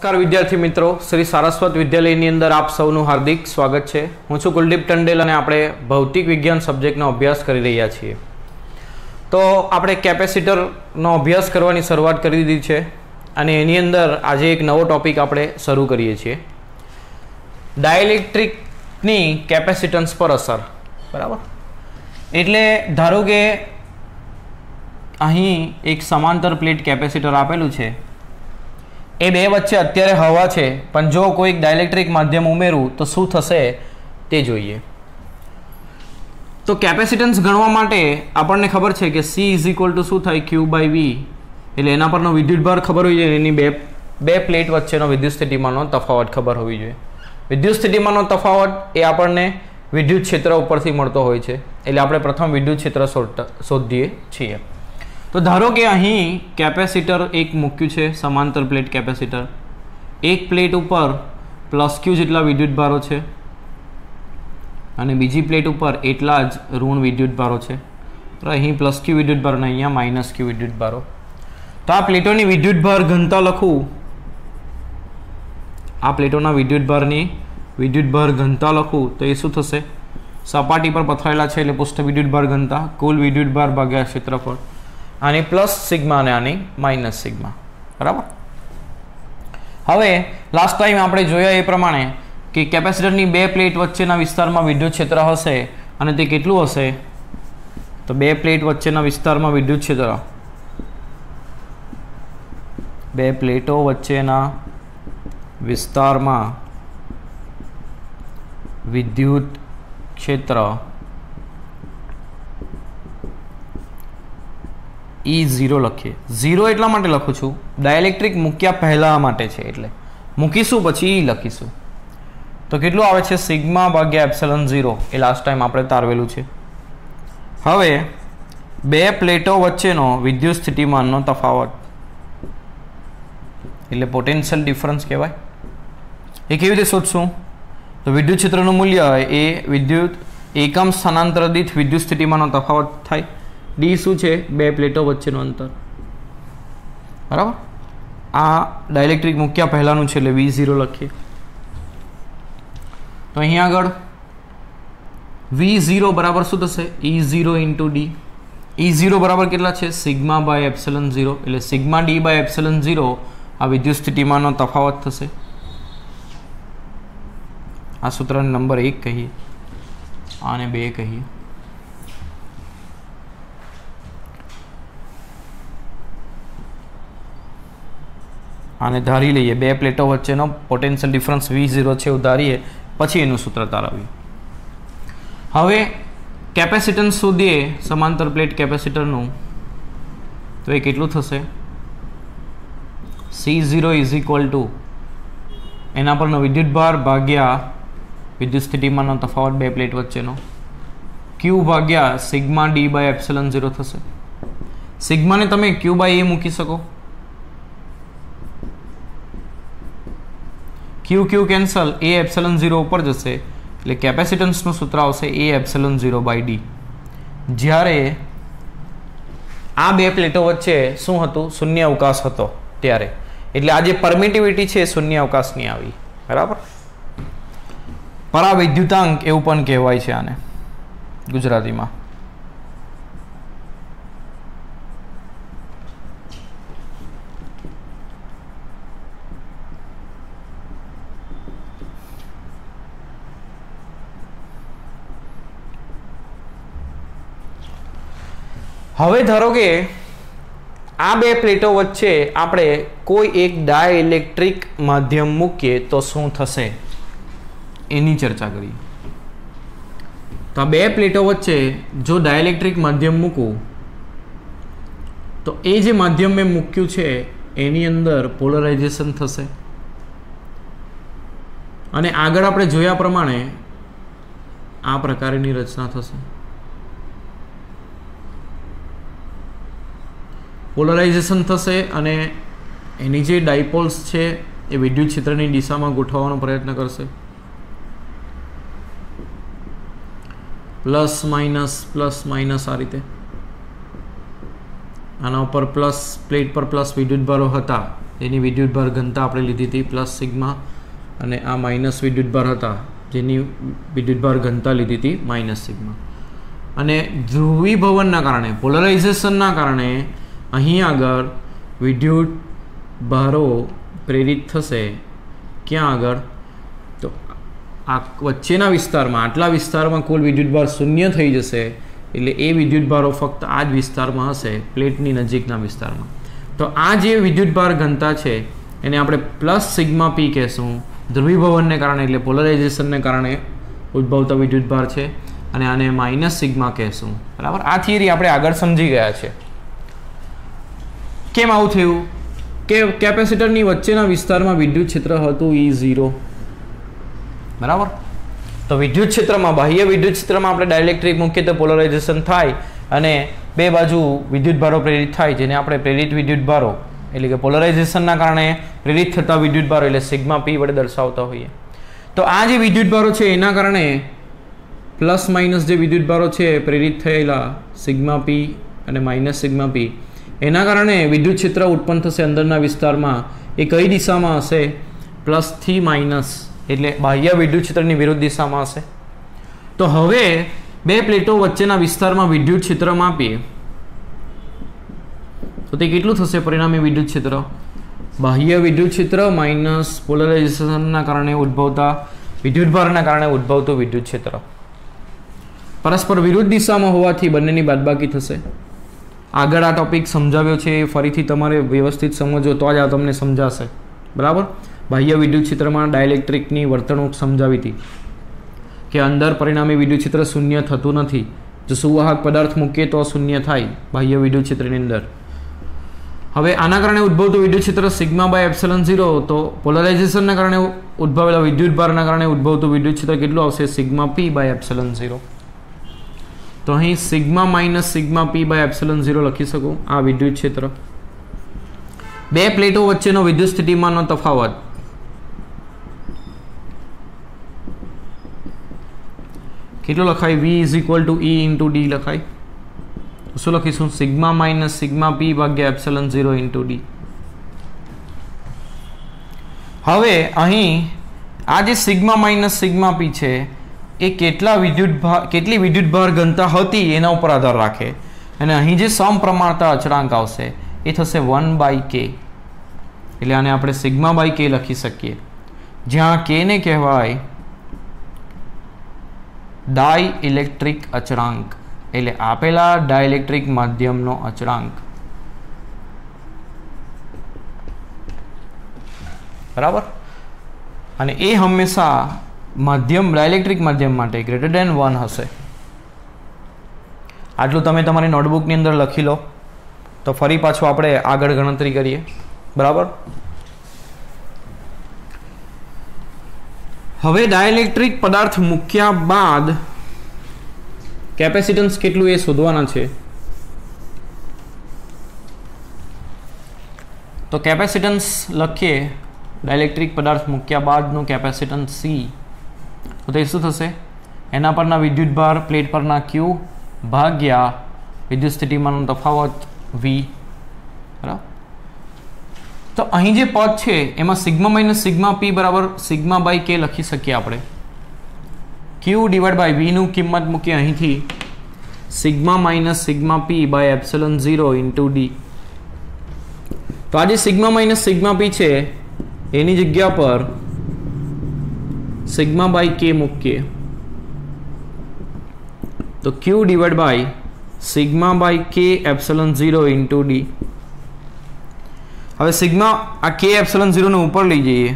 नमस्कार विद्यार्थी मित्रों, श्री सारस्वत विद्यालयनी अंदर आप सौનું हार्दिक स्वागत है। हूँ छूं कुलदीप टंडेल અને આપણે ભૌતિક વિજ્ઞાન સબ્જેક્ટનો અભ્યાસ કરી રહ્યા છીએ। તો આપણે કેપેસિટરનો અભ્યાસ કરવાની શરૂઆત કરી દીધી છે અને એની અંદર આજે એક નવો ટોપિક આપણે શરૂ કરીએ છીએ, ડાયઇલેક્ટ્રિકની કેપેસિટન્સ પર અસર। બરાબર, એટલે ધારો કે અહીં એક સમાંતર પ્લેટ કેપેસિટર આપેલું છે, એ બે વચ્ચે અત્યારે હવા છે, પણ જો કોઈ ડાયઇલેક્ટ્રિક માધ્યમ ઉમેરું તો શું થશે તે જોઈએ। તો કેપેસિટન્સ ગણવા માટે આપણને ખબર છે કે C = શું થાય, Q/V, એટલે એના પરનો વિદ્યુતભાર ખબર હોવી જોઈએ, એની બે પ્લેટ વચ્ચેનો વિદ્યુત સ્થિતિમાનનો તફાવત ખબર હોવી જોઈએ। વિદ્યુત સ્થિતિમાનનો તફાવત એ આપણને વિદ્યુત ક્ષેત્ર ઉપરથી મળતો હોય છે, એટલે આપણે પ્રથમ વિદ્યુત ક્ષેત્ર શોધીએ છીએ। तो धारो कि अहीं कैपेसिटर एक मूक्यु छे, समांतर प्लेट कैपेसिटर, एक प्लेट ऊपर +Q जेटला विद्युतभारो छे अने बीजी प्लेट ऊपर एटला ज ऋण विद्युतभारो छे। तो अहीं +Q विद्युतभार ने अहींया -Q विद्युतभारो। तो आ प्लेटोनी विद्युतभार घनता लखूं, आ प्लेटोना विद्युतभारनी विद्युतभार घनता लखूं तो ए शुं थशे, सपाटी पर पथरायेला छे એટલે पृष्ठ विद्युतभार घनता कुल विद्युतभार भाग्या क्षेत्रफळ, आने प्लस सिग्मा ने आने माइनस सिग्मा। बराबर। हवे लास्ट टाइम आपणे जोया ए प्रमाणे कि केपेसिटरनी बे प्लेट वच्चेना विस्तारमां विद्युत क्षेत्र हशे अने ते केटलुं हशे, तो बे प्लेट वच्चेना विस्तारमां विद्युत क्षेत्र, बे प्लेटो वच्चेना विस्तारमां विद्युत क्षेत्र E0 लखीए। 0 एटला माटे लखुं छुं, डायइलेक्ट्रिक मूक्या पहला माटे छे એટલે મૂકીશું પછી E લખીશું। તો કેટલું આવે છે, સિગ્મા ભાગ્યા એપ્સિલોન 0, એ લાસ્ટ ટાઈમ આપણે તારવેલું છે। હવે બે પ્લેટો વચ્ચેનો વિદ્યુત સ્થિતિમાનનો તફાવત એટલે પોટેન્શિયલ ડિફરન્સ કહેવાય। એ કેવી રીતે શોધશું, તો વિદ્યુત ક્ષેત્રનું મૂલ્ય એ વિદ્યુત એકમ સ્થાનાંતર દીઠ વિદ્યુત સ્થિતિમાનનો તફાવત થાય। डी शू है, बे प्लेटों वच्चेनो अंतर। बराबर। आ डायइलेक्ट्रिक मूक्या पहलानुं छे એટલે V0 लखीए। तो अहीं आगळ V0 बराबर शुं थशे, E0 × D। E0 बराबर केटला छे, σ/ε0, એટલે σ/ε0 आ विद्युत स्थितिमाननो तफावत थशे। आ सूत्रने नंबर 1 कहीए, आने 2 कहीए। आने धारी लीए, बे प्लेटों वच्चेनो पोटेन्शियल डिफरन्स V0 छे, धारीए पछी एनुं सूत्र तारवीए। हवे केपेसिटन्स शोधीए समांतर प्लेट केपेसिटरनुं, तो ए केटलुं थशे, C0 = एना परनो विद्युतभार भाग्या विद्युत स्थितिमाननो तफावत बे प्लेट वच्चेनो, Q भाग्या σ/d/ε0 थशे। सिग्मा ने तमे Q/A मूकी शको, Q Q कैंसल, A ε0 ऊपर जशे એટલે કેપેસિટન્સનું સૂત્ર આવશે A ε0/d। જ્યારે આ બે પ્લેટો વચ્ચે શું હતું, શૂન્ય અવકાશ હતો ત્યારે, એટલે આ જે પરમિટિવિટી છે શૂન્ય અવકાશની આવી। બરાબર। પરાવિદ્યુતાંક એવું પણ કહેવાય છે આને ગુજરાતીમાં। હવે ધારો કે આ બે પ્લેટો વચ્ચે આપણે કોઈ એક ડાયઇલેક્ટ્રિક માધ્યમ મૂકીએ તો શું થશે એની ચર્ચા કરીએ। તો આ બે પ્લેટો વચ્ચે જો ડાયઇલેક્ટ્રિક માધ્યમ મૂકું તો એ જે માધ્યમ મેં મૂક્યું છે એની અંદર પોલરાઇઝેશન થશે અને આગળ આપણે જોયા પ્રમાણે આ પ્રકારની રચના થશે। પોલરાઇઝેશન થશે અને એની જે ડાયપોલ્સ છે એ વિદ્યુત ક્ષેત્રની દિશામાં ગોઠવવાનો પ્રયત્ન કરશે, પ્લસ માઇનસ આ રીતે। આના ઉપર પ્લસ પ્લેટ પર પ્લસ વિદ્યુતભારો હતા જેની વિદ્યુતભાર ઘનતા આપણે લીધી હતી પ્લસ સિગ્મા, અને આ માઇનસ વિદ્યુતભાર હતા જેની વિદ્યુતભાર ઘનતા લીધી હતી માઇનસ સિગ્મા. અને ધ્રુવીભવનના કારણે, પોલરાઇઝેશનના કારણે અહીં આગળ વિદ્યુત ભારો પ્રેરિત થશે. ક્યાં આગળ? તો આ વચ્ચેના વિસ્તારમાં, આટલા વિસ્તારમાં કુલ વિદ્યુતભાર શૂન્ય થઈ જશે. એટલે એ વિદ્યુતભારો ફક્ત આ જ વિસ્તારમાં હશે, પ્લેટની નજીકના વિસ્તારમાં. તો આ જે વિદ્યુતભાર ઘનતા છે એને આપણે પ્લસ સિગ્મા પી કહેશું. ધ્રુવીભવનને કારણે એટલે પોલરાઇઝેશનને કારણે ઉદ્ભવતા વિદ્યુતભાર છે, અને આને માઇનસ સિગ્મા કહેશું. બરાબર. આ થિયરી આપણે આગળ સમજી ગયા છે. કેમ આવું થયું? કે કેપેસિટરની વચ્ચેના વિસ્તારમાં વિદ્યુત ક્ષેત્ર હતું E0. બરાબર. તો વિદ્યુત ક્ષેત્રમાં, બાહ્ય વિદ્યુત ક્ષેત્રમાં આપણે ડાયલેક્ટ્રિક મૂકીએ તો પોલરાઇઝેશન થાય અને બે બાજુ વિદ્યુતભારો પ્રેરિત થાય, જેને આપણે પ્રેરિત વિદ્યુતભારો એટલે કે પોલરાઇઝેશનના કારણે પ્રેરિત થતા વિદ્યુતભારો એટલે સિગ્મા પી વડે દર્શાવતા હોઈએ. તો આ જે વિદ્યુતભારો છે એના કારણે પ્લસ માઇનસ જે વિદ્યુતભારો છે પ્રેરિત થયેલા સિગ્મા પી અને માઇનસ સિગ્મા પી, એના કારણે વિદ્યુત ક્ષેત્ર ઉત્પન્ન થશે અંદરના વિસ્તારમાં. એ કઈ દિશામાં હશે? પ્લસથી માઇનસ, એટલે બાહ્ય વિદ્યુત ક્ષેત્રની વિરુદ્ધ દિશામાં હશે. તો હવે બે પ્લેટો વચ્ચેના વિસ્તારમાં વિદ્યુત ક્ષેત્ર માપીએ તો તે કેટલું થશે? પરિણામી વિદ્યુત ક્ષેત્ર બાહ્ય વિદ્યુત ક્ષેત્ર માઇનસ પોલરાઇઝેશનના કારણે ઉદ્ભવતા વિદ્યુતભારના કારણે ઉદ્ભવતું વિદ્યુત ક્ષેત્ર. પરસ્પર વિરુદ્ધ દિશામાં હોવાથી બંનેની બાદબાકી થશે. આગળ આ ટોપિક સમજાવ્યો છે, ફરીથી તમારે વ્યવસ્થિત સમજો તો જ આ તમને સમજાશે. બરાબર. બાહ્ય વિદ્યુત ક્ષેત્રમાં ડાયલેક્ટ્રિકની વર્તણૂક સમજાવી હતી કે અંદર પરિણામી વિદ્યુત ક્ષેત્ર શૂન્ય થતું નથી. જો સુવાહક પદાર્થ મૂકીએ તો શૂન્ય થાય બાહ્ય વિદ્યુત ક્ષેત્રની અંદર. હવે આના કારણે ઉદ્ભવતું વિદ્યુત ક્ષેત્ર સિગ્મા બાય એપ્સિલોન 0. તો પોલરાઇઝેશનના કારણે ઉદ્ભવેલા વિદ્યુતભારના કારણે ઉદ્ભવતું વિદ્યુત ક્ષેત્ર કેટલું આવશે? Sigma p by epsilon 0. તો અહીં sigma minus sigma p by epsilon 0 લખી શકું. આ વિદ્યુત ક્ષેત્ર, બે પ્લેટો વચ્ચેનો વિદ્યુત સ્થિતિમાનનો તફાવત કેટલું લખાય? V is equal to E into D લખાય. શું લખીશું? સિગ્મા માઇનસ સિગ્મા પી ભાગ્યા એપ્સિલોન 0 ઇન્ટુ ડી. હવે અહીં આ જે સિગ્મા માઇનસ સિગ્મા પી છે એ કેટલી વિદ્યુતભાર ઘનતા હતી એના ઉપર આધાર રાખે, અને અહીં જે સમપ્રમાણતા અચળાંક આવશે એ થશે 1/k. એટલે આને આપણે સિગ્મા બાય કે લખી શકીએ, જ્યાં કે ને કહેવાય ડાઇલેક્ટ્રિક અચળાંક, એટલે આપેલા ડાઇલેક્ટ્રિક માધ્યમનો અચળાંક. બરાબર. અને એ હંમેશા માધ્યમ ડાઇલેક્ટ્રિક માધ્યમ માટે ગ્રેટર દેન 1 હશે. આટલું તમે તમારી નોટબુકની અંદર લખી લો. તો ફરી પાછું આપણે આગળ ગણતરી કરીએ. બરાબર. હવે ડાઇલેક્ટ્રિક પદાર્થ મૂક્યા બાદ કેપેસિટન્સ કેટલું એ શોધવાના છે. તો કેપેસિટન્સ લખીએ, ડાઇલેક્ટ્રિક પદાર્થ મૂક્યા બાદનું કેપેસિટન્સ C. તો તે શું થશે? એના પરના વિદ્યુતભાર પ્લેટ પરના Q ભાગ્યા વિદ્યુત સ્થિતિમાનનો તફાવત V. બરાબર. તો અહીં જે પદ છે એમાં સિગ્મા માઇનસ સિગ્મા પી બરાબર સિગ્મા બાય કે લખી શકીએ આપણે. Q ડિવાઇડ બાય V નું કિંમત મૂકીએ અહીંથી sigma minus sigma p by epsilon 0 into d. તો આ જે સિગ્મા માઇનસ સિગ્મા પી છે એની જગ્યા પર સિગ્મા બાય કે મૂકીએ તો Q divide by sigma by K epsilon 0 into d. હવે સિગ્મા આ કે એપ્સિલોન 0 ને ઉપર લઈ જઈએ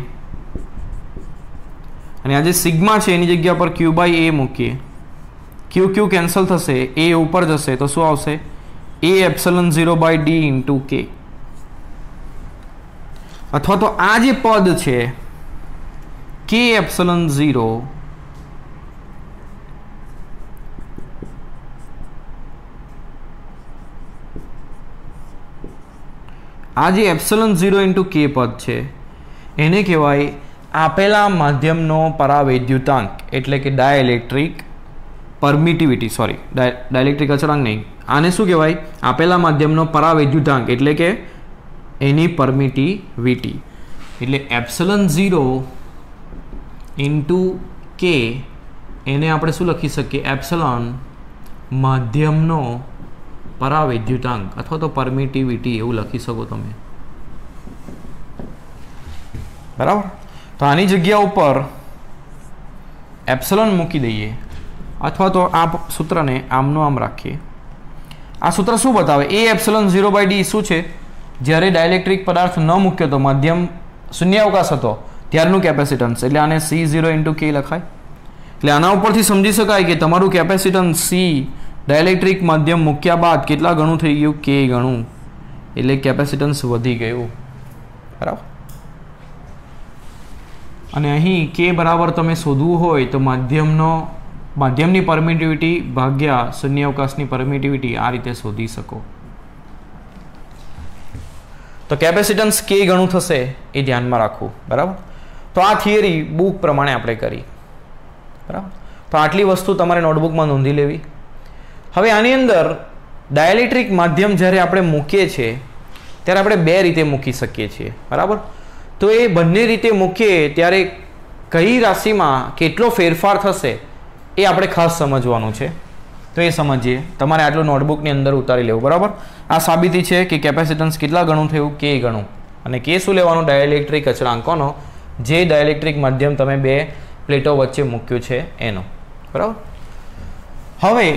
અને આ જે સિગ્મા છે એની જગ્યા પર Q બાય A મૂકીએ. Q કેન્સલ થશે, A ઉપર જશે તો શું આવશે? A epsilon 0 by D into K. અથવા તો આ જે પદ છે K એપ્સિલોન 0 આ જે એપ્સિલોન 0 ઇન્ટુ K પદ છે એને કહેવાય આપેલા માધ્યમનો પરાવૈદ્યુતાંક, એટલે કે ડાઇલેક્ટ્રિક પરમિટિવિટી. સોરી, ડાઇલેક્ટ્રિક અચળાંક નહીં, આને શું કહેવાય? આપેલા માધ્યમનો પરાવૈદ્યુતાંક, એટલે કે એની પરમિટિવિટી, એટલે ε0 ઇન્ટુ કે એને આપણે શું લખી શકીએ, એપ્સલોન માધ્યમનો પરાવૈદ્યુતાંક અથવા તો પરમિટિવિટી એવું લખી શકો તમે, બરાબર. તો આની જગ્યા ઉપર એપ્સલોન મૂકી દઈએ અથવા તો આ સૂત્રને આમનું આમ રાખીએ. આ સૂત્ર શું બતાવે, એ ε0/d શું છે, જ્યારે ડાયલેક્ટ્રિક પદાર્થ ન મૂક્યો તો માધ્યમ શૂન્યાવકાશ હતો ત્યારનું કેપેસિટન્સ, એટલે આને C0 ઇન્ટુ કે લખાય. એટલે આના ઉપરથી સમજી શકાય કે તમારું કેપેસિટન્સ સી ડાયલેક્ટ્રિક માધ્યમ મૂક્યા બાદ કેટલા ગણું થઈ ગયું, કે ગણું, એટલે કેપેસિટન્સ વધી ગયું, બરાબર. અને અહીં કે બરાબર તમે શોધવું હોય તો માધ્યમની પરમિટિવિટી ભાગ્યા શૂન્યાવકાશની પરમિટિવિટી આ રીતે શોધી શકો. તો કેપેસિટન્સ કે ગણું થશે એ ધ્યાનમાં રાખવું, બરાબર. તો આ થિયરી બુક પ્રમાણે આપણે કરી, બરાબર. તો આટલી વસ્તુ તમારે નોટબુકમાં નોંધી લેવી. હવે આની અંદર ડાયલેક્ટ્રિક માધ્યમ જ્યારે આપણે મૂકીએ છીએ ત્યારે આપણે બે રીતે મૂકી શકીએ છીએ, બરાબર. તો એ બંને રીતે મૂકીએ ત્યારે કઈ રાશિમાં કેટલો ફેરફાર થશે એ આપણે ખાસ સમજવાનું છે. તો એ સમજીએ. તમારે આટલું નોટબુકની અંદર ઉતારી લેવું, બરાબર. આ સાબિતી છે કે કેપેસિટન્સ કેટલા ગણું થયું, કે ગણું. અને કે શું લેવાનું, ડાયલેક્ટ્રિક અચળાંકોનો, જે ડાયલેક્ટ્રિક માધ્યમ તમે બે પ્લેટો વચ્ચે મૂક્યું છે એનો, બરાબર. હવે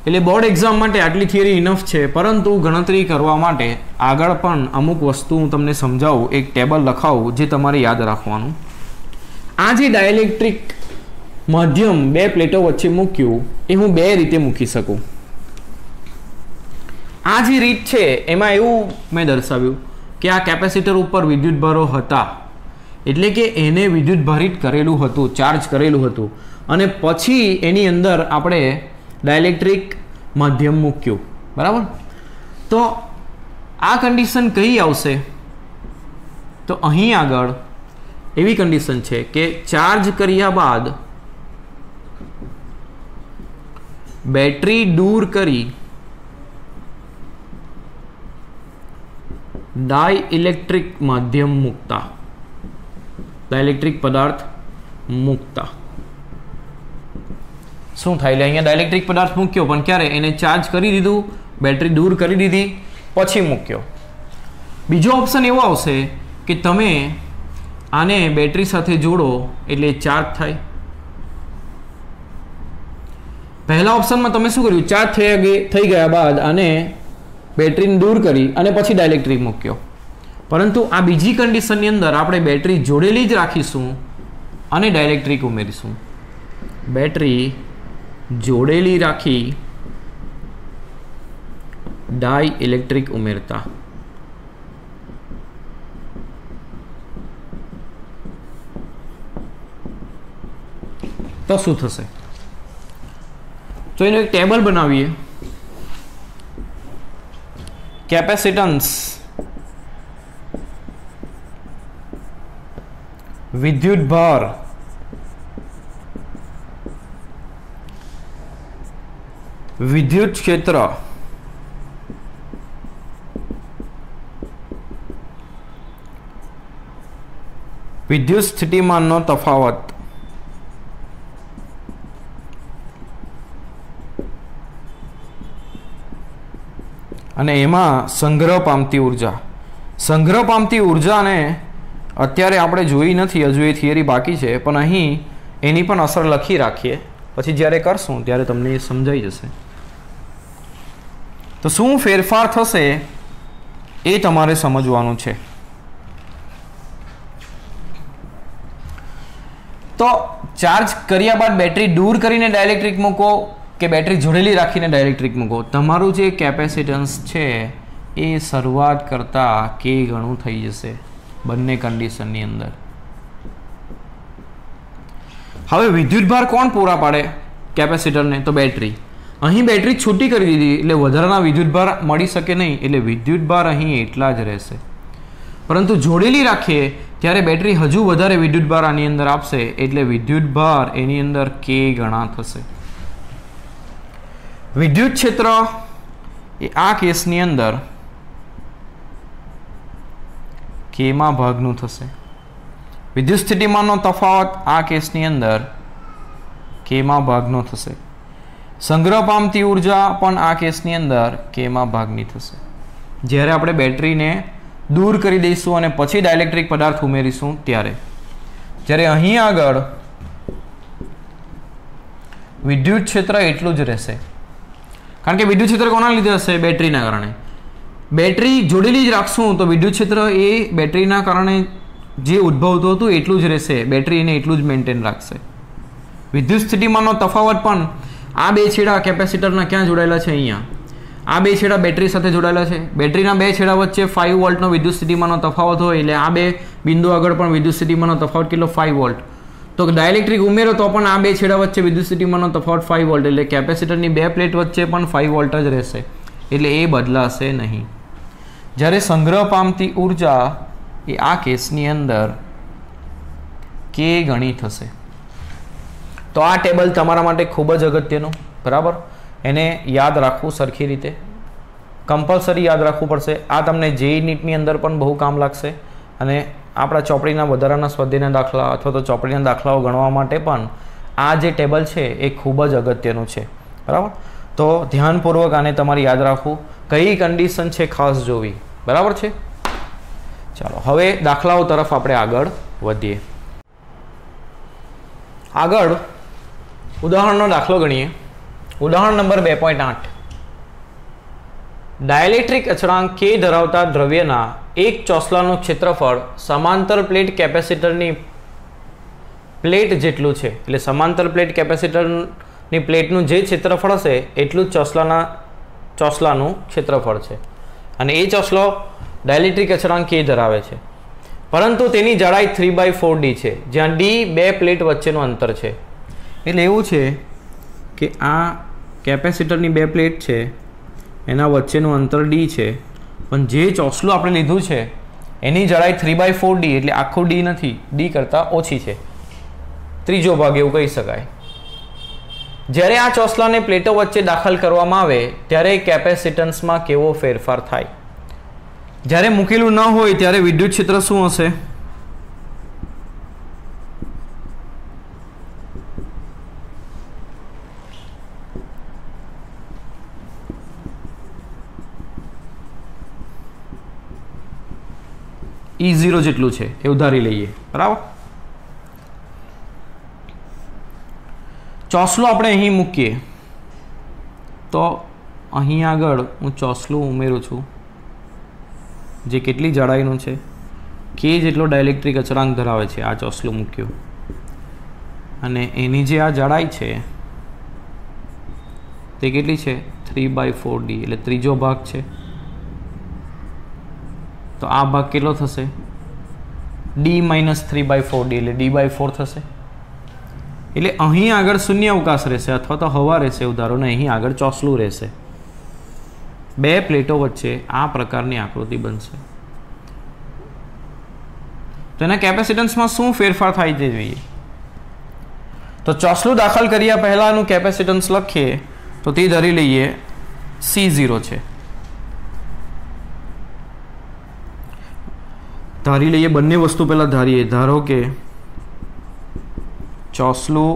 એટલે બોર્ડ એક્ઝામ માટે આટલી થિયરી ઇનફ છે, પરંતુ ગણતરી કરવા માટે આગળ પણ અમુક વસ્તુ હું તમને સમજાવું, એક ટેબલ લખાવું જે તમારે યાદ રાખવાનું. આ જે ડાયલેક્ટ્રિક માધ્યમ બે પ્લેટો વચ્ચે મૂક્યું એ હું બે રીતે મૂકી શકું. આ જે રીત છે એમાં એવું મેં દર્શાવ્યું કે આ કેપેસિટર ઉપર વિદ્યુતભારો હતા, એટલે કે એને વિદ્યુત ભારિત કરેલું હતું, ચાર્જ કરેલું હતું, અને પછી એની અંદર આપણે ડાયલેક્ટ્રિક માધ્યમ મૂક્યું, બરાબર. તો આ કન્ડિશન કઈ આવશે, તો અહીં આગળ એવી કન્ડિશન છે કે ચાર્જ કર્યા બાદ બેટરી દૂર કરી ડાઇલેક્ટ્રિક માધ્યમ મૂકતા, ડાઇલેક્ટ્રિક પદાર્થ મૂકતા શું થાય, એટલે અહીંયા ડાઇલેક્ટ્રિક પદાર્થ મૂક્યો પણ ક્યારે, એને ચાર્જ કરી દીધું, બેટરી દૂર કરી દીધી, પછી મૂક્યો. બીજો ઓપ્શન એવો આવશે કે તમે આને બેટરી સાથે જોડો એટલે ચાર્જ થાય. પહેલા ઓપ્શનમાં તમે શું કર્યું, ચાર્જ થઈ ગયા બાદ આને બેટરીને દૂર કરી અને પછી ડાયલેક્ટ્રિક મૂક્યો. પરંતુ આ બીજી કન્ડિશનની અંદર આપણે બેટરી જોડેલી જ રાખીશું અને ડાયલેક્ટ્રિક ઉમેરીશું. બેટરી જોડેલી રાખી ડાઇલેક્ટ્રિક ઉમેરતા. તો શું થશે, તો એનું એક ટેબલ બનાવીએ. કેપેસિટન્સ, વિદ્યુત ભાર, વિદ્યુત ક્ષેત્ર, વિદ્યુત સ્થિતિમાનનો તફાવત, અને એમાં સંગ્રહ પામતી ઉર્જા. સંગ્રહ પામતી ઉર્જાને અત્યારે આપણે જોઈ નથી, હજુ એ થિયરી બાકી છે, પણ અહીં એની પણ અસર લખી રાખીએ, પછી જ્યારે કરશું ત્યારે તમને એ સમજાઈ જશે. તો શું ફેરફાર થશે એ તમારે સમજવાનું છે. તો ચાર્જ કર્યા બાદ બેટરી દૂર કરીને ડાયલેક્ટ્રિક મૂકો કે બેટરી જોડેલી રાખીને ડાયલેક્ટ્રિક મૂકો, તમારું જે કેપેસિટન્સ છે એ શરૂઆત કરતાં કે ગણું થઈ જશે બંને કન્ડિશનની અંદર. હવે વિદ્યુતભાર કોણ પૂરા પાડે કેપેસિટરને, તો બેટરી. અહીં બેટરી છૂટી કરી દીધી એટલે વધારાના વિદ્યુતભાર મળી શકે નહીં, એટલે વિદ્યુતભાર અહીં એટલા જ રહેશે. પરંતુ જોડેલી રાખીએ ત્યારે બેટરી હજુ વધારે વિદ્યુતભાર આની અંદર આપશે, એટલે વિદ્યુતભાર એની અંદર કે ગણા થશે. વિદ્યુત ક્ષેત્ર એ આ કેસની અંદર કેમાં ભાગનું થશે. વિદ્યુત સ્થિતિમાનનો તફાવત આ કેસની અંદર કેમાં ભાગનો થશે. સંગ્રહ પામતી ઉર્જા પણ આ કેસની અંદર કેમાં ભાગની થશે. જ્યારે આપણે બેટરીને દૂર કરી દઈશું અને પછી ડાઇલેક્ટ્રિક પદાર્થ ઉમેરીશું ત્યારે. જ્યારે અહીં આગળ વિદ્યુત ક્ષેત્ર એટલું જ રહેશે, કારણ કે વિદ્યુત ક્ષેત્ર કોના લીધે હશે? બેટરીના કારણે. બેટરી જોડેલી જ રાખશું તો વિદ્યુત ક્ષેત્ર એ બેટરીના કારણે જે ઉદ્ભવતું હતું એટલું જ રહેશે. બેટરી એને એટલું જ મેન્ટેન રાખશે. વિદ્યુત સ્થિતિમાનનો તફાવત પણ આ બે છેડા કેપેસિટરના ક્યાં જોડાયેલા છે? અહીંયા. આ બે છેડા બેટરી સાથે જોડાયેલા છે. બેટરીના બે છેડા વચ્ચે 5 વોલ્ટનો વિદ્યુત સ્થિતિમાનનો તફાવત હોય એટલે આ બે બિંદુ આગળ પણ વિદ્યુત સ્થિતિમાનનો તફાવત કેટલો? 5 વોલ્ટ. તો ડાઇલેક્ટ્રિક ઉમેરો તો પણ આ બે છેડા વચ્ચે વિદ્યુત સ્થિતિમાનનો તફાવત 5 વોલ્ટ, એટલે કેપેસિટરની બે પ્લેટ વચ્ચે પણ 5 વોલ્ટ જ રહેશે, એટલે એ બદલાશે નહીં. જ્યારે સંગ્રહ પામતી ઉર્જા એ આ કેસની અંદર કે ગણી થશે. તો આ ટેબલ તમારા માટે ખૂબ જ અગત્યનું, બરાબર. એને યાદ રાખવું સરખી રીતે, કમ્પલસરી યાદ રાખવું પડશે. આ તમને જેઈ નીટની અંદર પણ બહુ કામ લાગશે અને આપણા ચોપડીના વધારાના સ્વાધ્યાયના દાખલા અથવા તો ચોપડીના દાખલાઓ ગણવા માટે પણ આ જે ટેબલ છે એ ખૂબ જ અગત્યનું છે, બરાબર. તો ધ્યાનપૂર્વક આને તમારે યાદ રાખવું. કઈ કન્ડિશન છે ખાસ જોવી, બરાબર છે. ચાલો હવે દાખલાઓ તરફ આપણે આગળ વધીએ. આગળ ઉદાહરણનો દાખલો ગણીએ. ઉદાહરણ નંબર 2.8. ડાઇલેક્ટ્રિક અચળાંક K ધરાવતા દ્રવ્યના એક ચોસલાનું ક્ષેત્રફળ સમાંતર પ્લેટ કેપેસિટરની પ્લેટ જેટલું છે. એટલે સમાંતર પ્લેટ કેપેસિટરની પ્લેટનું જે ક્ષેત્રફળ હશે એટલું જ ચોસલાનું ક્ષેત્રફળ છે. અને એ ચોસલો ડાઇલેક્ટ્રિક અચળાંક K ધરાવે છે, પરંતુ તેની જાડાઈ 3/4D છે, જ્યાં D બે પ્લેટ વચ્ચેનું અંતર છે. એટલે એવું છે કે આ કેપેસિટરની બે પ્લેટ છે, એના વચ્ચેનું અંતર D છે, પણ જે ચોસલું આપણે લીધું છે એની જાડાઈ 3/4D, એટલે આખું D નથી, D કરતાં ઓછી છે, ત્રીજો ભાગ એવું કહી શકાય. જ્યારે આ ચોસલાને પ્લેટો વચ્ચે દાખલ કરવામાં આવે ત્યારે કેપેસિટન્સમાં કેવો ફેરફાર થાય? જ્યારે મૂકેલું ન હોય ત્યારે વિદ્યુત ક્ષેત્ર શું હશે? E0 જેટલું છે એ ઉધારી લઈએ, બરાબર. ચોસલો આપણે અહીં મૂકીએ તો અહીં આગળ હું ચોસલું ઉમેરું છું જે કેટલી જાડાઈનું છે? K જેટલો ડાઇલેક્ટ્રિક અચળાંક ધરાવે છે. આ ચોસલું મૂક્યું અને એની જે આ જાડાઈ છે તે કેટલી છે? 3/4D, એટલે ત્રીજો ભાગ છે. તો આ ભાગ કેટલો થશે? D - 3/4D, એટલે D/4 થશે. એટલે અહીં આગળ શૂન્ય અવકાશ રહેશે અથવા તો હવા રહેશે ઉધારો, ને અહીં આગળ ચોસલું રહેશે. બે પ્લેટો વચ્ચે આ પ્રકારની આકૃતિ બનશે. તો એના કેપેસિટન્સમાં શું ફેરફાર થાય તે જોઈએ. તો ચોસલું દાખલ કર્યા પહેલાનું કેપેસિટન્સ લખીએ તો તે ધરી લઈએ C0 છે. ધારી લઈએ, બંને વસ્તુ પહેલાં ધારીએ. ધારો કે ચોસલું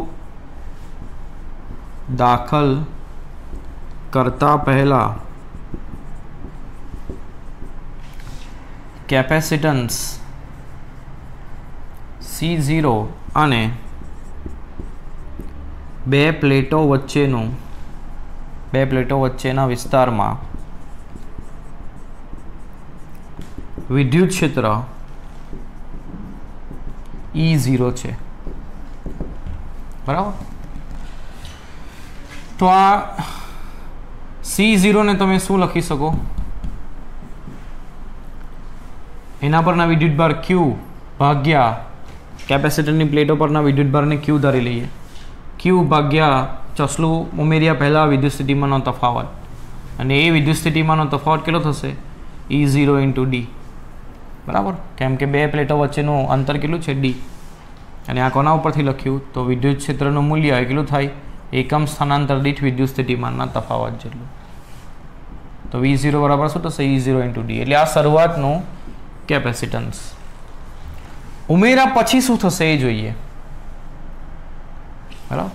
દાખલ કરતા પહેલા કેપેસિટન્સ C0 અને બે પ્લેટો વચ્ચેના વિસ્તારમાં વિદ્યુત ક્ષેત્ર E0 છે, બરાબર. તો આ C0 ને તમે શું લખી શકો? એના પરના વિદ્યુતભાર Q ભાગ્યા કેપેસિટરની પ્લેટો પરના વિદ્યુતભારને Q ધારી લઈએ. Q ભાગ્યા ચોસલું ઉમેર્યા પહેલાં વિદ્યુત સ્થિતિમાનનો તફાવત, અને એ વિદ્યુત સ્થિતિમાનનો તફાવત કેટલો થશે? E0 × D, બરાબર. કેમ કે બે પ્લેટો વચ્ચેનું અંતર કેટલું છે? D. અને આ કોના ઉપરથી લખ્યું? તો વિદ્યુત ક્ષેત્રનું મૂલ્ય કેટલું થાય? એકમ સ્થાનાંતર દીઠ વિદ્યુત સ્થિતિમાનના તફાવત જેટલું. તો V0 બરાબર શું થશે? E0 × D. એટલે આ શરૂઆતનું કેપેસિટન્સ. ઉમેરા પછી શું થશે એ જોઈએ. બરાબર,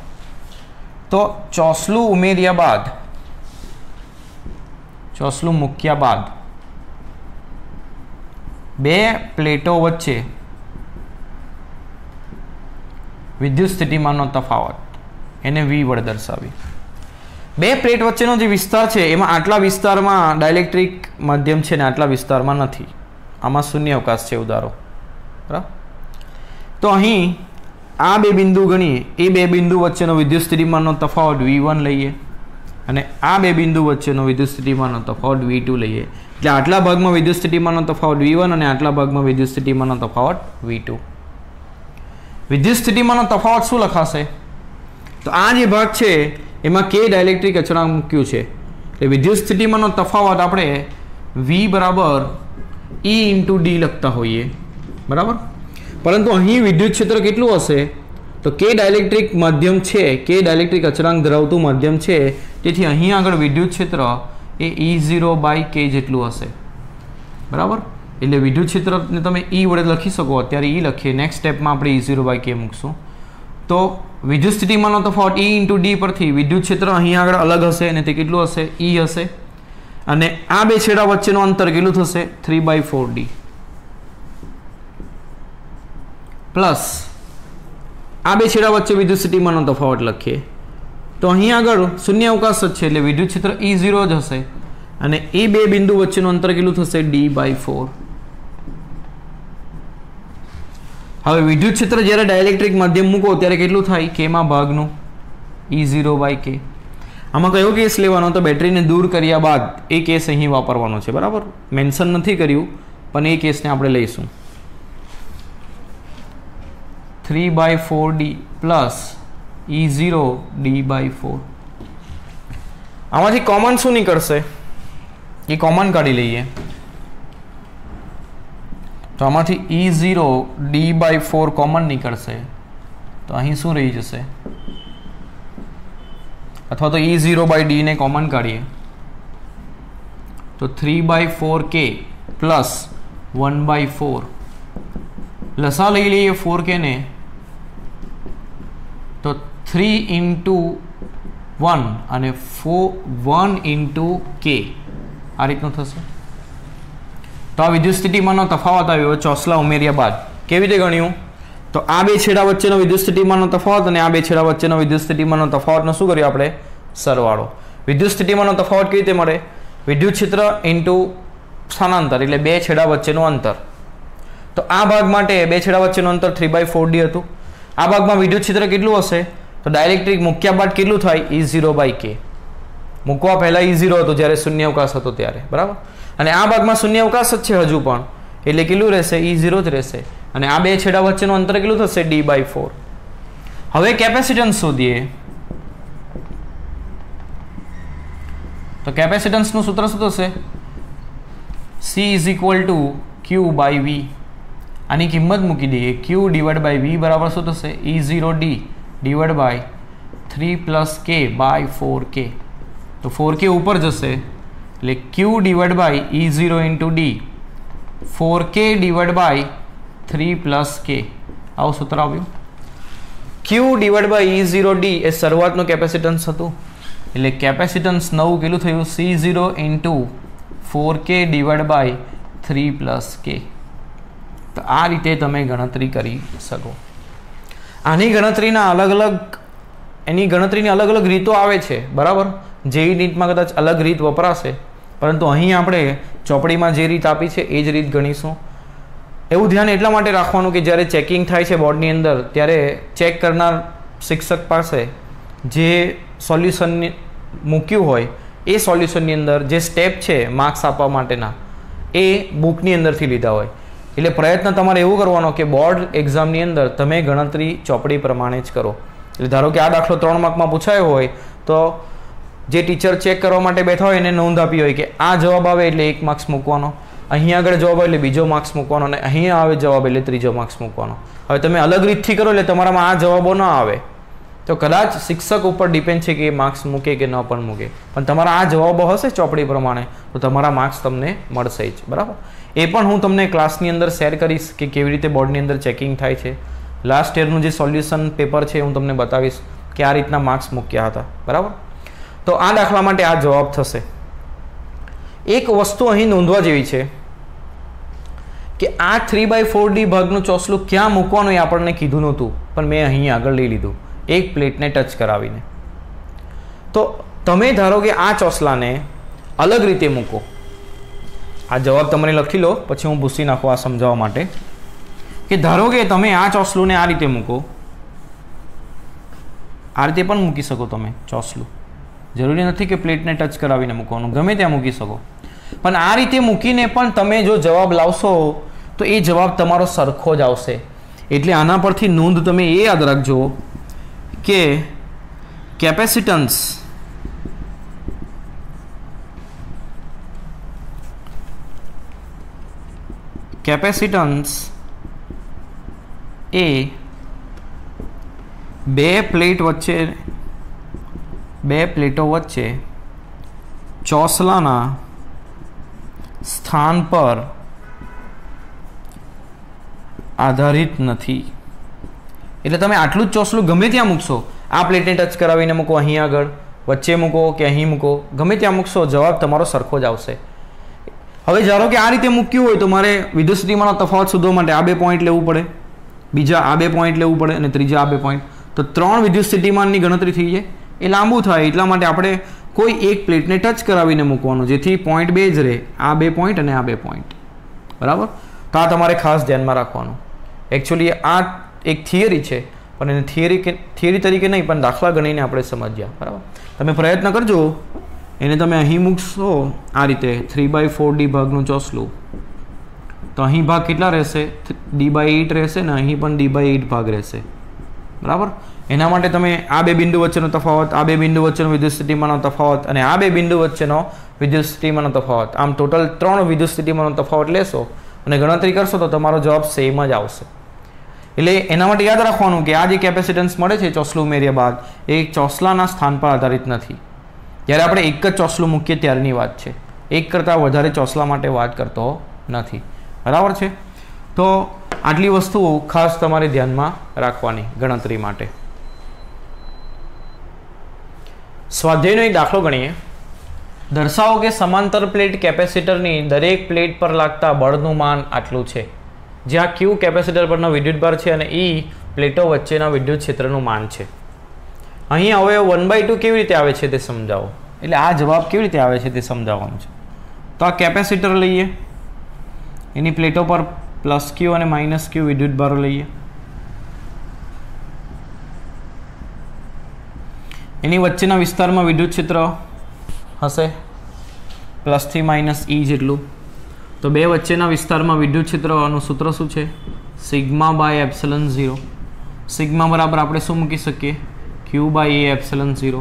તો ચોસલું ઉમેર્યા બાદ, ચોસલું મૂક્યા બાદ બે પ્લેટો વચ્ચે વિદ્યુત સ્થિતિમાનનો તફાવત, એને V વડે દર્શાવી. બે પ્લેટ વચ્ચેનો જે વિસ્તાર છે એમાં આટલા વિસ્તારમાં ડાયલેક્ટ્રિક માધ્યમ છે ને આટલા વિસ્તારમાં નથી. આમાં શૂન્ય અવકાશ છે ઉદારો. બરાબર, તો અહીં આ બે બિંદુ ગણીએ, એ બે બિંદુ વચ્ચેનો વિદ્યુત સ્થિતિમાનનો તફાવત V1 લઈએ અને આ બે બિંદુ વચ્ચેનો વિદ્યુત સ્થિતિમાનનો તફાવત V2 લઈએ. એટલે આટલા ભાગમાં વિદ્યુત સ્થિતિમાનનો તફાવત V1 અને આટલા ભાગમાં વિદ્યુત સ્થિતિમાનનો તફાવત V2. વિદ્યુત સ્થિતિમાનનો તફાવત શું લખાશે? તો આ જે ભાગ છે એમાં K ડાયલેક્ટ્રિક અચળાંક મૂક્યું છે એટલે વિદ્યુત સ્થિતિમાનનો તફાવત આપણે V બરાબર E × D લખતા હોઈએ. બરાબર, પરંતુ અહીં વિદ્યુત ક્ષેત્ર કેટલું હશે? તો K ડાયલેક્ટ્રિક માધ્યમ છે, K ડાયલેક્ટ્રિક અચળાંક ધરાવતું માધ્યમ છે, તેથી અહીં આગળ વિદ્યુત ક્ષેત્ર એ E0/K જેટલું હશે. બરાબર, એટલે વિદ્યુત ક્ષેત્રને તમે E વડે લખી શકો. અત્યારે E લખીએ, નેક્સ્ટ સ્ટેપમાં આપણે E0/K મૂકશું. તો વિદ્યુત સ્થિતિમાનનો તફાવત E × D પરથી વિદ્યુત ક્ષેત્ર અહીં આગળ અલગ હશે અને તે કેટલું હશે? E હશે. અને આ બે છેડા વચ્ચેનું અંતર કેટલું થશે? 3/4D પ્લસ આ બે છેડા વચ્ચે વિદ્યુત સ્થિતિમાનનો તફાવત લખીએ તો અહીં આગળ શૂન્ય અવકાશ જ છે એટલે વિદ્યુત ક્ષેત્ર E0 જ હશે અને એ બે બિંદુ વચ્ચેનું અંતર કેટલું થશે? D/4. હવે વિદ્યુત ક્ષેત્ર જ્યારે ડાયલેક્ટ્રિક માધ્યમ મૂકો ત્યારે કેટલું થાય? K માં ભાગનું E0/K. આમાં કયો કેસ લેવાનો? તો બેટરીને દૂર કર્યા બાદ એ કેસ અહીં વાપરવાનો છે. બરાબર, મેન્શન નથી કર્યું પણ એ કેસને આપણે લઈશું. 3/4D plus E0 D/4. આમાંથી કોમન શું નીકળશે? એ કોમન કાઢી લઈએ. તો આમાંથી E0 D/4 કોમન નીકળશે તો અહીં શું રહી જશે? અથવા તો E0/D ને કોમન કાઢીએ તો 3/4K પ્લસ 1/4. લસા લઈ લઈએ 4K ને તો 3 × 1 અને 1 × K આ રીતનું થશે. તો આ વિદ્યુત સ્થિતિમાનનો તફાવત આવ્યો ચોસલા ઉમેર્યા બાદ. કેવી રીતે ગણ્યું? તો આ બે છેડા વચ્ચેનો વિદ્યુત સ્થિતિમાનનો તફાવત અને આ બે છેડા વચ્ચેનો વિદ્યુત સ્થિતિમાનનો તફાવતનો શું કર્યું આપણે? સરવાળો. વિદ્યુત સ્થિતિમાનનો તફાવત કેવી રીતે મળે? વિદ્યુત ક્ષેત્ર × સ્થાનાંતર એટલે બે છેડા વચ્ચેનું અંતર. તો આ ભાગ માટે બે છેડા વચ્ચેનું અંતર 3/4D હતું. આ ભાગમાં વિદ્યુત ક્ષેત્ર કેટલું હશે? તો ડાયરેક્ટ્રિક મૂક્યા બાદ કેટલું થાય? E0/K. મૂકવા પહેલા E0 હતું જ્યારે શૂન્ય અવકાશ હતો ત્યારે. બરાબર, અને આ ભાગમાં શૂન્ય અવકાશ જ છે હજુ પણ એટલે કેટલું રહેશે? E0 જ રહેશે. અને આ બે છેડા વચ્ચેનું અંતર કેટલું થશે? D/4. હવે કેપેસિટન્સ શોધીએ. તો કેપેસિટન્સનું સૂત્ર શું થશે? C = Q/V. આની કિંમત મૂકી દઈએ. Q/V બરાબર શું થશે? E0D / 3 + K/4K. તો 4K ઉપર જશે એટલે Q/E0 × D 4K / 3 + K. આવું સૂત્ર આવ્યું. Q/E0D એ શરૂઆતનું કેપેસિટન્સ હતું એટલે કેપેસિટન્સ નવું કેટલું થયું? C0 × 4K / 3 + K. તો આ રીતે તમે ગણતરી કરી શકો. આની ગણતરીના એની ગણતરીની અલગ અલગ રીતો આવે છે. બરાબર, જેઈ નીટમાં કદાચ અલગ રીત વપરાશે પરંતુ અહીં આપણે ચોપડીમાં જે રીત આપી છે એ જ રીત ગણીશું. એવું ધ્યાન એટલા માટે રાખવાનું કે જ્યારે ચેકિંગ થાય છે બોર્ડની અંદર ત્યારે ચેક કરનાર શિક્ષક પાસે જે સોલ્યુશન મૂક્યું હોય એ સોલ્યુશનની અંદર જે સ્ટેપ છે માર્ક્સ આપવા માટેના એ બુકની અંદરથી લીધા હોય. એટલે પ્રયત્ન તમારે એવું કરવાનો કે બોર્ડ એક્ઝામની અંદર તમે ગણતરી ચોપડી પ્રમાણે જ કરો. એટલે ધારો કે આ દાખલો 3 માર્કમાં પૂછાયો હોય તો જે ટીચર ચેક કરવા માટે બેઠા હોય એને નોંધ આપી હોય કે આ જવાબ આવે એટલે 1 માર્ક્સ મૂકવાનો, અહીં આગળ જવાબ આવે એટલે બીજો માર્ક્સ મૂકવાનો અને અહીંયા આવે જવાબ એટલે ત્રીજો માર્ક્સ મૂકવાનો. હવે તમે અલગ રીતથી કરો એટલે તમારામાં આ જવાબો ન આવે તો કદાચ શિક્ષક ઉપર ડિપેન્ડ છે કે એ માર્ક્સ મૂકે કે ન પણ મૂકે, પણ તમારા આ જવાબો હશે ચોપડી પ્રમાણે તો તમારા માર્ક્સ તમને મળશે જ, બરાબર. એ પણ હું તમને ક્લાસની અંદર શેર કરીશ કે કેવી રીતે બોર્ડની અંદર ચેકિંગ થાય છે. લાસ્ટ યરનું જે સોલ્યુશન પેપર છે હું તમને બતાવીશ કે આ રીતના માર્ક્સ મૂક્યા હતા, બરાબર. તો આ દાખલા માટે આ જવાબ થશે. એક વસ્તુ અહીં નોંધવા જેવી છે કે આ 3/4D ભાગનું ચોસલું ક્યાં મૂકવાનું એ આપણને કીધું નહોતું, પણ મેં અહીં આગળ લઈ લીધું એક પ્લેટને ટચ કરાવીને. તો તમે ધારો કે આ ચોસલાને અલગ રીતે મૂકો. આ જવાબ તમારે લખી લો, પછી હું ભૂસી નાખું આ સમજાવવા માટે. કે ધારો કે તમે આ ચોસલુંને આ રીતે મૂકો, આ રીતે પણ મૂકી શકો તમે ચોસલું, જરૂરી નથી કે પ્લેટને ટચ કરાવીને મૂકવાનું, ગમે ત્યાં મૂકી શકો. પણ આ રીતે મૂકીને પણ તમે જો જવાબ લાવશો તો એ જવાબ તમારો સરખો જ આવશે. એટલે આના પરથી નોંધ તમે એ યાદ રાખજો કે કેપેસિટન્સ એ બે પ્લેટો વચ્ચે ચોસલાના સ્થાન પર આધારિત નથી. એટલે તમે આટલું જ ચોસલું ગમે ત્યાં મૂકશો, આ પ્લેટને ટચ કરાવીને મૂકો, અહીં આગળ વચ્ચે મૂકો કે અહીં મૂકો, ગમે ત્યાં મૂકશો જવાબ તમારો સરખો જ આવશે. હવે ધારો કે આ રીતે મૂક્યું હોય તો મારે વિદ્યુત સ્થિતિમાનનો તફાવત શોધવા માટે આ 2 પોઈન્ટ લેવું પડે, બીજા આ 2 પોઈન્ટ લેવું પડે અને ત્રીજા આ 2 પોઈન્ટ, તો 3 વિદ્યુત સ્થિતિમાનની ગણતરી થઈ જાય. એ લાંબુ થાય, એટલા માટે આપણે કોઈ એક પ્લેટને ટચ કરાવીને મૂકવાનું, જેથી પોઈન્ટ 2 જ રહે, આ 2 પોઈન્ટ અને આ 2 પોઈન્ટ, બરાબર. તો આ તમારે ખાસ ધ્યાનમાં રાખવાનું. એકચ્યુઅલી આ એક થિયરી છે, પણ એને થિયરી તરીકે નહીં પણ દાખલા ગણીને આપણે સમજ્યા, બરાબર. તમે પ્રયત્ન કરજો, એને તમે અહીં મૂકશો આ રીતે 3/4D ભાગનું ચોસલું, તો અહીં ભાગ કેટલા રહેશે? D/8 રહેશે ને અહીં પણ D/8 ભાગ રહેશે, બરાબર. એના માટે તમે આ 2 બિંદુ વચ્ચેનો તફાવત, આ 2 બિંદુ વચ્ચેનો વિદ્યુત સ્થિતિમાનનો તફાવત અને આ 2 બિંદુ વચ્ચેનો વિદ્યુત સ્થિતિમાનનો તફાવત, આમ ટોટલ 3 વિદ્યુત સ્થિતિમાનનો તફાવત લેશો અને ગણતરી કરશો તો તમારો જવાબ સેમ જ આવશે. એટલે એના માટે યાદ રાખવાનું કે આ જે કેપેસિટન્સ મળે છે ચોસલું ઉમેર્યા બાદ, એ ચોસલાના સ્થાન પર આધારિત નથી. જ્યારે આપણે એક જ ચોસલું મૂકીએ ત્યારની વાત છે, એક કરતાં વધારે ચોસલા માટે વાત કરતો નથી, બરાબર છે. તો આટલી વસ્તુઓ ખાસ તમારે ધ્યાનમાં રાખવાની ગણતરી માટે. સ્વાધ્યાયનો એક દાખલો ગણીએ. દર્શાવો કે સમાંતર પ્લેટ કેપેસિટરની દરેક પ્લેટ પર લાગતા બળનું માન આટલું છે, જ્યાં Q કેપેસિટર પરનો વિદ્યુતભાર છે અને E પ્લેટો વચ્ચેના વિદ્યુત ક્ષેત્રનું માન છે. અહીં હવે 1/2 કેવી રીતે આવે છે તે સમજાવો. એટલે આ જવાબ કેવી રીતે આવે છે તે સમજાવવાનું છે. તો આ કેપેસિટર લઈએ, એની પ્લેટો પર +Q અને -Q વિદ્યુતભારો લઈએ, એની વચ્ચેના વિસ્તારમાં વિદ્યુત ક્ષેત્ર હશે +થી -E જેટલું. તો બે વચ્ચેના વિસ્તારમાં વિદ્યુત ક્ષેત્રનું સૂત્ર શું છે? σ/ε0. સિગ્મા બરાબર આપણે શું મૂકી શકીએ? Q/A ε0,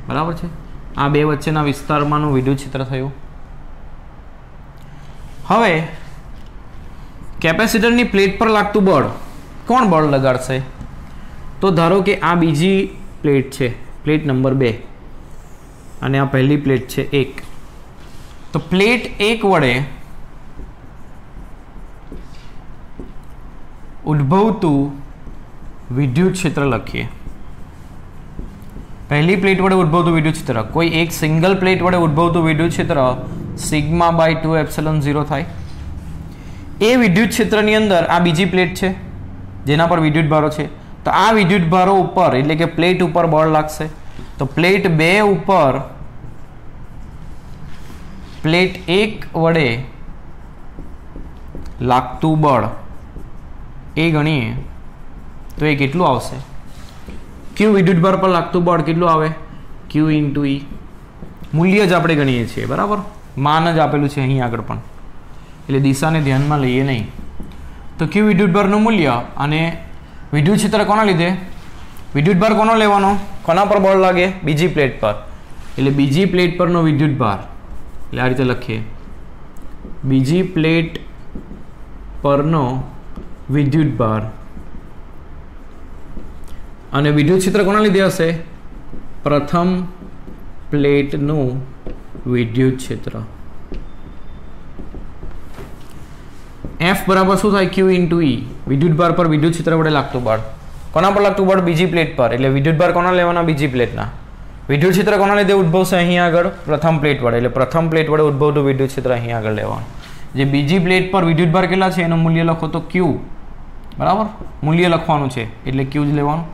બરાબર છે. આ બે વચ્ચેના વિસ્તારમાંનું વિદ્યુત ક્ષેત્ર થયું. હવે કેપેસિટરની પ્લેટ પર લાગતું બળ કોણ બળ લગાડશે? તો ધારો કે આ બીજી પ્લેટ છે, પ્લેટ નંબર 2, અને આ પહેલી પ્લેટ છે 1. તો પ્લેટ 1 વડે ઉદ્ભવતું વિદ્યુત ક્ષેત્ર લખીએ. પહેલી પ્લેટ વડે ઉદ્ભવતું વિદ્યુત ક્ષેત્ર, કોઈ એક સિંગલ પ્લેટ વડે ઉદ્ભવતું વિદ્યુત ક્ષેત્ર σ/2ε0 થાય. એ વિદ્યુત ક્ષેત્રની અંદર આ બીજી પ્લેટ છે જેના પર વિદ્યુત ભારો છે, તો આ વિદ્યુત ભારો ઉપર એટલે કે પ્લેટ ઉપર બળ લાગશે. તો પ્લેટ 2 ઉપર પ્લેટ 1 વડે લાગતું બળ એ ગણીએ તો એ કેટલું આવશે? Q વિદ્યુતભાર પર લાગતું બળ કેટલું આવે? Q × E. મૂલ્ય જ આપણે ગણીએ છીએ, બરાબર. માન જ આપેલું છે અહીં આગળ પણ, એટલે દિશાને ધ્યાનમાં લઈએ નહીં. તો Q વિદ્યુતભારનું મૂલ્ય અને વિદ્યુત ક્ષેત્ર કોના લીધે? વિદ્યુતભાર કોનો લેવાનો? કોના પર બળ લાગે? બીજી પ્લેટ પર, એટલે બીજી પ્લેટ પરનો વિદ્યુતભાર. એટલે આ રીતે લખીએ, બીજી પ્લેટ પરનો વિદ્યુતભાર અને વિદ્યુત ક્ષેત્ર કોના લીધે હશે? પ્રથમ પ્લેટનું વિદ્યુત ક્ષેત્ર. F બરાબર શું થાય? Q into E. વિદ્યુત ભાર પર વિદ્યુત ક્ષેત્ર વડે લાગતું બળ. કોના પર લાગતું બળ? બીજી પ્લેટ પર. એટલે વિદ્યુત ભાર કોના લેવાના? બીજી પ્લેટના. વિદ્યુત ક્ષેત્ર કોના લીધે ઉદ્ભવશે? અહીં આગળ પ્રથમ પ્લેટ વડે. એટલે પ્રથમ પ્લેટ વડે ઉદ્ભવતું વિદ્યુત ક્ષેત્ર અહીં આગળ લેવાનું. જે બીજી પ્લેટ પર વિદ્યુત ભાર કેટલા છે એનું મૂલ્ય લખો તો Q. બરાબર, મૂલ્ય લખવાનું છે એટલે Q જ લેવાનું.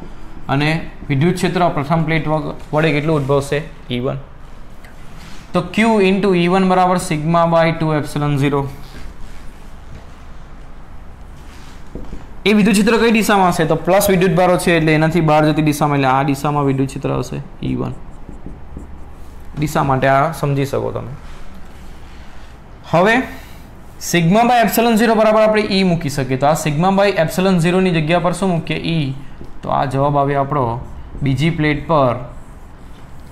અને વિદ્યુત ક્ષેત્ર પ્રથમ પ્લેટ વડે કેટલું ઉદ્ભવશે? E1. તો Q ઇન્ટુ E1 બરાબર સિગ્મા બાય 2 એપ્સિલન 0. એ વિદ્યુત ક્ષેત્ર કઈ દિશામાં હશે? તો પ્લસ વિદ્યુત ભારો છે એટલે એનાથી બહાર જતી દિશામાં, એટલે આ દિશામાં વિદ્યુત ક્ષેત્ર હશે E1 દિશા માટે. આ સમજી શકો તમે. હવે સિગ્મા બાય એપ્સિલન 0 બરાબર આપણે E મૂકી શકીએ. તો આ સિગ્મા બાય એપ્સિલન 0 ની જગ્યા પર શું મૂકીએ? E. તો આ જવાબ આવે આપણો બીજી પ્લેટ પર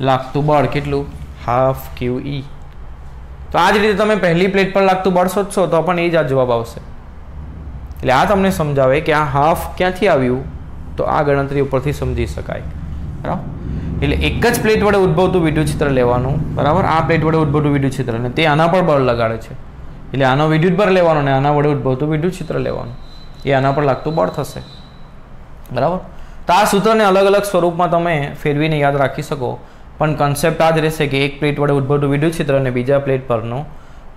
લાગતું બળ કેટલું? Half QE. તો આ જ રીતે તમે પહેલી પ્લેટ પર લાગતું બળ શોધશો તો પણ એ જ આ જવાબ આવશે. એટલે આ તમને સમજાવે કે આ હાફ ક્યાંથી આવ્યું, તો આ ગણતરી ઉપરથી સમજી શકાય. બરાબર, એટલે એક જ પ્લેટ વડે ઉદ્ભવતું વિદ્યુત ક્ષેત્ર લેવાનું. બરાબર, આ પ્લેટ વડે ઉદ્ભવતું વિદ્યુત ક્ષેત્ર અને તે આના પર બળ લગાડે છે એટલે આનો વિદ્યુત ભાર લેવાનો અને આના વડે ઉદ્ભવતું વિદ્યુત ક્ષેત્ર લેવાનું. એ આના પર લાગતું બળ થશે. બરાબર, તો આ સૂત્રને અલગ અલગ સ્વરૂપમાં તમે ફેરવીને યાદ રાખી શકો, પણ કન્સેપ્ટ આ જ રહેશે કે એક પ્લેટ વડે ઉદ્ભવતું વિદ્યુત ક્ષેત્ર અને બીજા પ્લેટ પરનો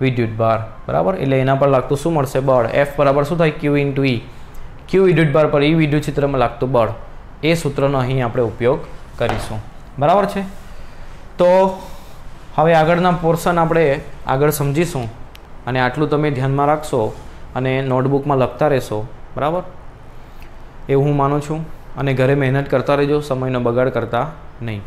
વિદ્યુત ભાર. બરાબર, એટલે એના પર લાગતું શું મળશે? બળ. F બરાબર શું થાય? Q into E. Q વિદ્યુત ભાર પર E વિદ્યુત ક્ષેત્રમાં લાગતું બળ. એ સૂત્રનો અહીં આપણે ઉપયોગ કરીશું. બરાબર છે. તો હવે આગળના પોર્શન આપણે આગળ સમજીશું અને આટલું તમે ધ્યાનમાં રાખશો અને નોટબુકમાં લખતા રહેશો. બરાબર, એવું હું માનું છું. અને ઘરે મહેનત કરતા રહેજો, સમયનો બગાડ કરતા નહીં.